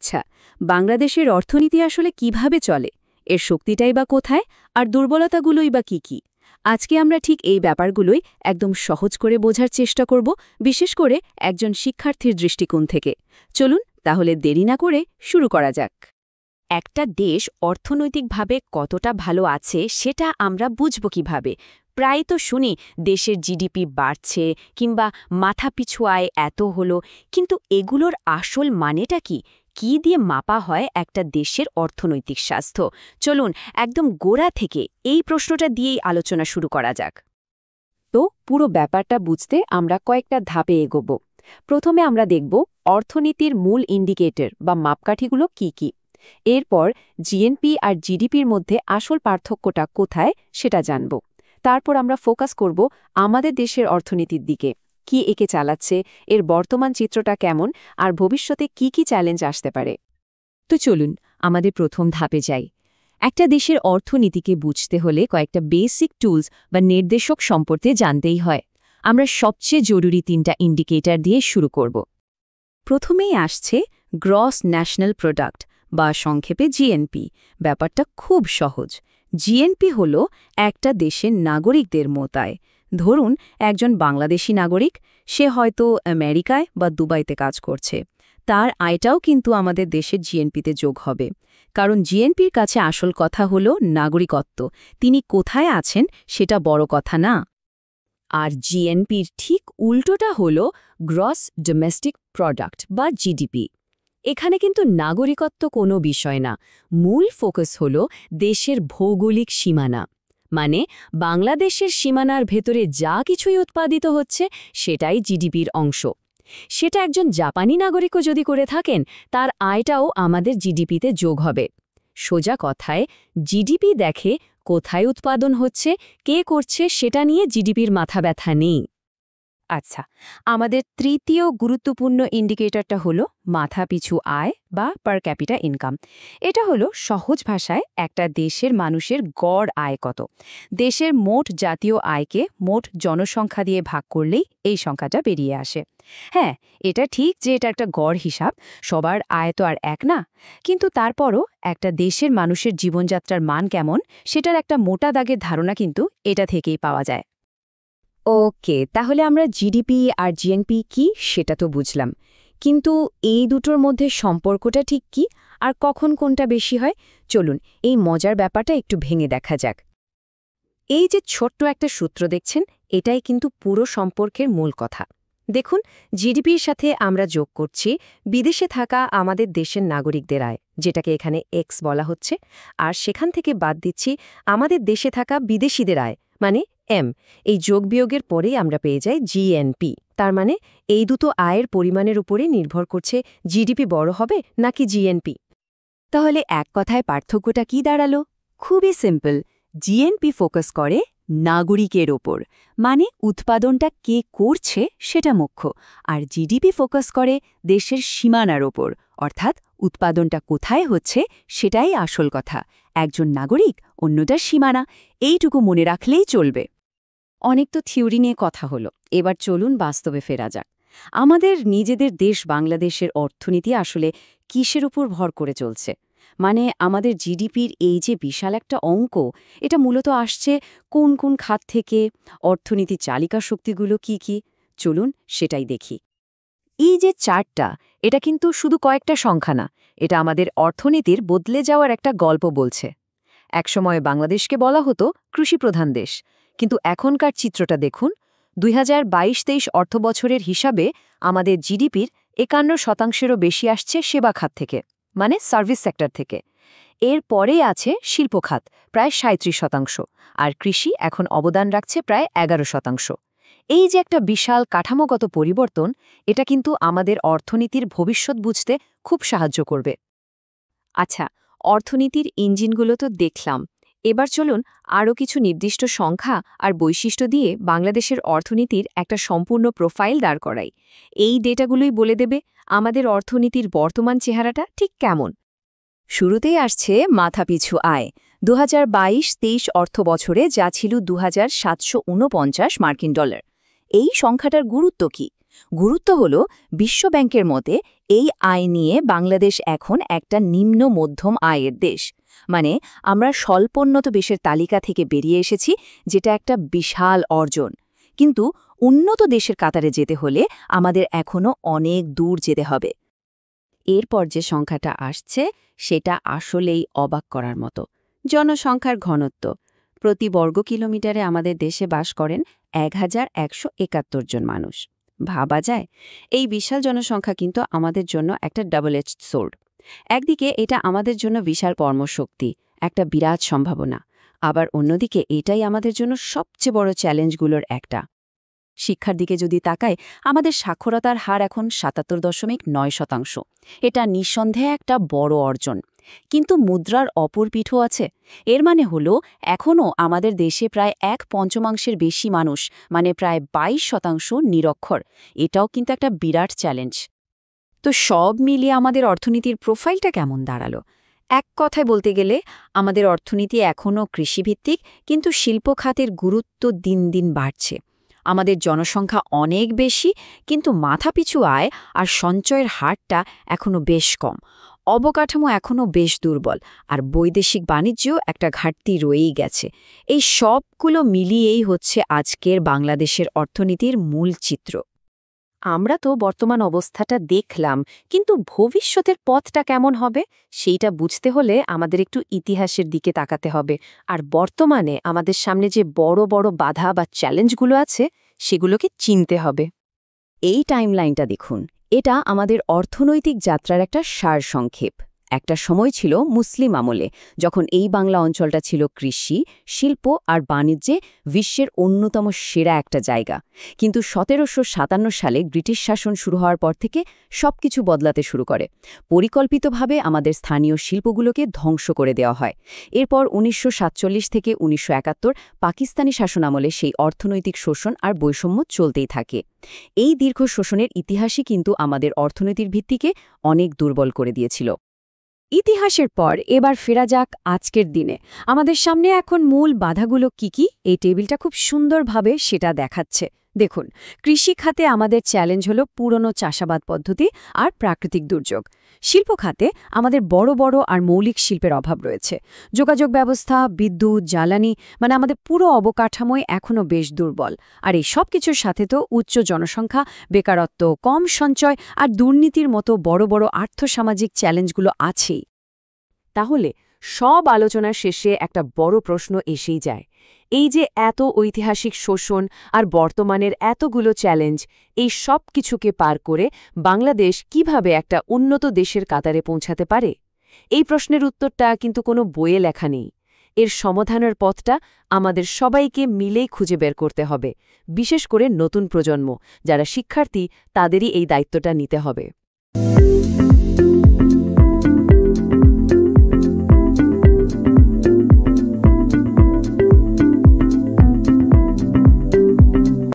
আচ্ছা, বাংলাদেশের অর্থনীতি আসলে কিভাবে চলে? এর শক্তিটাই বা কোথায়, আর দুর্বলতাগুলোই বা কি কি? আজকে আমরা ঠিক এই ব্যাপারগুলোই একদম সহজ করে বোঝার চেষ্টা করব, বিশেষ করে একজন শিক্ষার্থীর দৃষ্টিকোণ থেকে। চলুন তাহলে দেরি না করে শুরু করা যাক। একটা দেশ অর্থনৈতিকভাবে কতটা ভালো আছে সেটা আমরা বুঝব কিভাবে? প্রায় তো শুনি দেশের জিডিপি বাড়ছে কিংবা মাথাপিছু আয় এত হলো, কিন্তু এগুলোর আসল মানেটা কি? কি দিয়ে মাপা হয় একটা দেশের অর্থনৈতিক স্বাস্থ্য? চলুন একদম গোড়া থেকে এই প্রশ্নটা দিয়েই আলোচনা শুরু করা যাক। তো পুরো ব্যাপারটা বুঝতে আমরা কয়েকটা ধাপে এগোব। প্রথমে আমরা দেখব অর্থনীতির মূল ইন্ডিকেটর বা মাপকাঠিগুলো কি কি। এরপর জিএনপি আর জিডিপির মধ্যে আসল পার্থক্যটা কোথায় সেটা জানব। তারপর আমরা ফোকাস করব আমাদের দেশের অর্থনীতির দিকে, কি একে চালাচ্ছে, এর বর্তমান চিত্রটা কেমন, আর ভবিষ্যতে কি কি চ্যালেঞ্জ আসতে পারে। তো চলুন আমাদের প্রথম ধাপে যাই। একটা দেশের অর্থনীতিকে বুঝতে হলে কয়েকটা বেসিক টুলস বা নির্দেশক সম্পর্কে জানতেই হয়। আমরা সবচেয়ে জরুরি 3টা ইন্ডিকেটর দিয়ে শুরু করব। প্রথমেই আসছে গ্রস ন্যাশনাল প্রোডাক্ট বা সংক্ষেপে জিএনপি। ব্যাপারটা খুব সহজ। জিএনপি হল একটা দেশের নাগরিকদের মোতায়। ধরুন একজন বাংলাদেশি নাগরিক, সে হয়তো আমেরিকায় বা দুবাইতে কাজ করছে। তার আয়টাও কিন্তু আমাদের দেশের জিএনপিতে যোগ হবে। কারণ জিএনপির কাছে আসল কথা হল নাগরিকত্ব। তিনি কোথায় আছেন সেটা বড় কথা না। আর জিএনপির ঠিক উল্টোটা হল গ্রস ডোমেস্টিক প্রোডাক্ট বা জিডিপি। এখানে কিন্তু নাগরিকত্ব কোনো বিষয় না, মূল ফোকাস হল দেশের ভৌগোলিক সীমানা। মানে বাংলাদেশের সীমানার ভেতরে যা কিছুই উৎপাদিত হচ্ছে সেটাই জিডিপির অংশ। সেটা একজন জাপানি নাগরিকও যদি করে থাকেন, তার আয়টাও আমাদের জিডিপিতে যোগ হবে। সোজা কথায় জিডিপি দেখে কোথায় উৎপাদন হচ্ছে, কে করছে সেটা নিয়ে জিডিপির মাথা ব্যথা নেই। আচ্ছা, আমাদের তৃতীয় গুরুত্বপূর্ণ ইন্ডিকেটরটা হলো মাথাপিছু আয় বা পার ক্যাপিটা ইনকাম। এটা হলো সহজ ভাষায় একটা দেশের মানুষের গড় আয় কত। দেশের মোট জাতীয় আয়কে মোট জনসংখ্যা দিয়ে ভাগ করলেই এই সংখ্যাটা বেরিয়ে আসে। হ্যাঁ, এটা ঠিক যে এটা একটা গড় হিসাব, সবার আয় তো আর এক না। কিন্তু তারপরও একটা দেশের মানুষের জীবনযাত্রার মান কেমন সেটার একটা মোটা দাগের ধারণা কিন্তু এটা থেকেই পাওয়া যায়। ওকে, তাহলে আমরা জিডিপি আর জিএনপি কি সেটা তো বুঝলাম, কিন্তু এই দুটোর মধ্যে সম্পর্কটা ঠিক কি আর কখন কোনটা বেশি হয়? চলুন এই মজার ব্যাপারটা একটু ভেঙে দেখা যাক। এই যে ছোট্ট একটা সূত্র দেখছেন, এটাই কিন্তু পুরো সম্পর্কের মূল কথা। দেখুন, জিডিপির সাথে আমরা যোগ করছি বিদেশে থাকা আমাদের দেশের নাগরিকদের আয়, যেটাকে এখানে এক্স বলা হচ্ছে, আর সেখান থেকে বাদ দিচ্ছি আমাদের দেশে থাকা বিদেশিদের আয়, মানে এম। এই যোগ বিয়োগের পরেই আমরা পেয়ে যাই জিএনপি। তার মানে এই দুটো আয়ের পরিমাণের উপরে নির্ভর করছে জিডিপি বড় হবে নাকি জিএনপি। তাহলে এক কথায় পার্থক্যটা কি দাঁড়ালো? খুবই সিম্পল। জিএনপি ফোকাস করে নাগরিকের ওপর, মানে উৎপাদনটা কে করছে সেটা মুখ্য, আর জিডিপি ফোকাস করে দেশের সীমানার ওপর, অর্থাৎ উৎপাদনটা কোথায় হচ্ছে সেটাই আসল কথা। একজন নাগরিক, অন্যটার সীমানা, এইটুকু মনে রাখলেই চলবে। অনেক তো থিওরি নিয়ে কথা হলো, এবার চলুন বাস্তবে ফেরা যাক। আমাদের নিজেদের দেশ বাংলাদেশের অর্থনীতি আসলে কিসের উপর ভর করে চলছে? মানে আমাদের জিডিপির এই যে বিশাল একটা অঙ্ক, এটা মূলত আসছে কোন কোন খাত থেকে? অর্থনীতির চালিকা শক্তিগুলো কি কি? চলুন সেটাই দেখি। এই যে চার্টটা, এটা কিন্তু শুধু কয়েকটা সংখ্যা না, এটা আমাদের অর্থনীতির বদলে যাওয়ার একটা গল্প বলছে। একসময় বাংলাদেশকে বলা হতো কৃষিপ্রধান দেশ, কিন্তু এখনকার চিত্রটা দেখুন। 2022-23 অর্থবছরের হিসাবে আমাদের জিডিপির 51%-এরও বেশি আসছে সেবা খাত থেকে, মানে সার্ভিস সেক্টর থেকে। এর পরেই আছে শিল্প খাত, প্রায় 37%, আর কৃষি এখন অবদান রাখছে প্রায় 11%। এই যে একটা বিশাল কাঠামোগত পরিবর্তন, এটা কিন্তু আমাদের অর্থনীতির ভবিষ্যৎ বুঝতে খুব সাহায্য করবে। আচ্ছা, অর্থনীতির ইঞ্জিনগুলো তো দেখলাম, এবার চলুন আরও কিছু নির্দিষ্ট সংখ্যা আর বৈশিষ্ট্য দিয়ে বাংলাদেশের অর্থনীতির একটা সম্পূর্ণ প্রোফাইল দাঁড় করাই। এই ডেটাগুলোই বলে দেবে আমাদের অর্থনীতির বর্তমান চেহারাটা ঠিক কেমন। শুরুতেই আসছে মাথাপিছু আয়। 2022-23 অর্থবছরে যা ছিল $2,749 মার্কিন ডলার। এই সংখ্যাটার গুরুত্ব কি? গুরুত্ব হল বিশ্বব্যাংকের মতে এই আয় নিয়ে বাংলাদেশ এখন একটা নিম্ন মধ্যম আয়ের দেশ, মানে আমরা স্বল্পোন্নত দেশের তালিকা থেকে বেরিয়ে এসেছি, যেটা একটা বিশাল অর্জন। কিন্তু উন্নত দেশের কাতারে যেতে হলে আমাদের এখনও অনেক দূর যেতে হবে। এরপর যে সংখ্যাটা আসছে সেটা আসলেই অবাক করার মতো। জনসংখ্যার ঘনত্ব। প্রতি বর্গ কিলোমিটারে আমাদের দেশে বাস করেন ১,১৭১ জন মানুষ। ভাবা যায়, এই বিশাল জনসংখ্যা কিন্তু আমাদের জন্য একটা ডাবল এজড সোর্ড। একদিকে এটা আমাদের জন্য বিশাল কর্মশক্তি, একটা বিরাট সম্ভাবনা। আবার অন্যদিকে এটাই আমাদের জন্য সবচেয়ে বড় চ্যালেঞ্জগুলোর একটা। শিক্ষার দিকে যদি তাকায়, আমাদের সাক্ষরতার হার এখন ৭৭.৯%। এটা নিঃসন্দেহে একটা বড় অর্জন। কিন্তু মুদ্রার অপর পিঠও আছে। এর মানে হলো এখনও আমাদের দেশে প্রায় ১/৫ বেশি মানুষ, মানে প্রায় ২২% নিরক্ষর। এটাও কিন্তু একটা বিরাট চ্যালেঞ্জ। তো সব মিলিয়ে আমাদের অর্থনীতির প্রোফাইলটা কেমন দাঁড়ালো? এক কথায় বলতে গেলে আমাদের অর্থনীতি এখনও কৃষিভিত্তিক, কিন্তু শিল্প খাতের গুরুত্ব দিন দিন বাড়ছে। আমাদের জনসংখ্যা অনেক বেশি, কিন্তু মাথাপিছু আয় আর সঞ্চয়ের হারটা এখনও বেশ কম। অবকাঠামো এখনও বেশ দুর্বল, আর বৈদেশিক বাণিজ্যও একটা ঘাটতি রয়েই গেছে। এই সবগুলো মিলিয়েই হচ্ছে আজকের বাংলাদেশের অর্থনীতির মূল চিত্র। আমরা তো বর্তমান অবস্থাটা দেখলাম, কিন্তু ভবিষ্যতের পথটা কেমন হবে সেইটা বুঝতে হলে আমাদের একটু ইতিহাসের দিকে তাকাতে হবে। আর বর্তমানে আমাদের সামনে যে বড় বড় বাধা বা চ্যালেঞ্জগুলো আছে সেগুলোকে চিনতে হবে। এই টাইমলাইনটা দেখুন, এটা আমাদের অর্থনৈতিক যাত্রার একটা সারসংক্ষেপ। একটা সময় ছিল মুসলিম আমলে, যখন এই বাংলা অঞ্চলটা ছিল কৃষি, শিল্প আর বাণিজ্যে বিশ্বের অন্যতম সেরা একটা জায়গা। কিন্তু ১৭৫৭ সালে ব্রিটিশ শাসন শুরু হওয়ার পর থেকে সবকিছু বদলাতে শুরু করে। পরিকল্পিতভাবে আমাদের স্থানীয় শিল্পগুলোকে ধ্বংস করে দেওয়া হয়। এরপর ১৯৪৭ থেকে ১৯৭১ পাকিস্তানি শাসনামলে সেই অর্থনৈতিক শোষণ আর বৈষম্য চলতেই থাকে। এই দীর্ঘ শোষণের ইতিহাসই কিন্তু আমাদের অর্থনীতির ভিত্তিকে অনেক দুর্বল করে দিয়েছিল। ইতিহাসের পর এবার ফেরা যাক আজকের দিনে। আমাদের সামনে এখন মূল বাধাগুলো কি, এই টেবিলটা খুব সুন্দরভাবে সেটা দেখাচ্ছে। দেখুন, কৃষি খাতে আমাদের চ্যালেঞ্জ হলো পুরনো চাষাবাদ পদ্ধতি আর প্রাকৃতিক দুর্যোগ। শিল্প খাতে আমাদের বড় বড় আর মৌলিক শিল্পের অভাব রয়েছে। যোগাযোগ ব্যবস্থা, বিদ্যুৎ, জ্বালানি, মানে আমাদের পুরো অবকাঠামোই এখনও বেশ দুর্বল। আর এই সব কিছুর সাথে তো উচ্চ জনসংখ্যা, বেকারত্ব, কম সঞ্চয় আর দুর্নীতির মতো বড় বড় আর্থসামাজিক চ্যালেঞ্জগুলো আছেই। তাহলে সব আলোচনার শেষে একটা বড় প্রশ্ন এসেই যায়, এই যে এত ঐতিহাসিক শোষণ আর বর্তমানের এতগুলো চ্যালেঞ্জ, এই সব কিছুকে পার করে বাংলাদেশ কিভাবে একটা উন্নত দেশের কাতারে পৌঁছাতে পারে? এই প্রশ্নের উত্তরটা কিন্তু কোনো বইয়ে লেখা নেই। এর সমাধানের পথটা আমাদের সবাইকে মিলেই খুঁজে বের করতে হবে। বিশেষ করে নতুন প্রজন্ম, যারা শিক্ষার্থী, তাদেরই এই দায়িত্বটা নিতে হবে।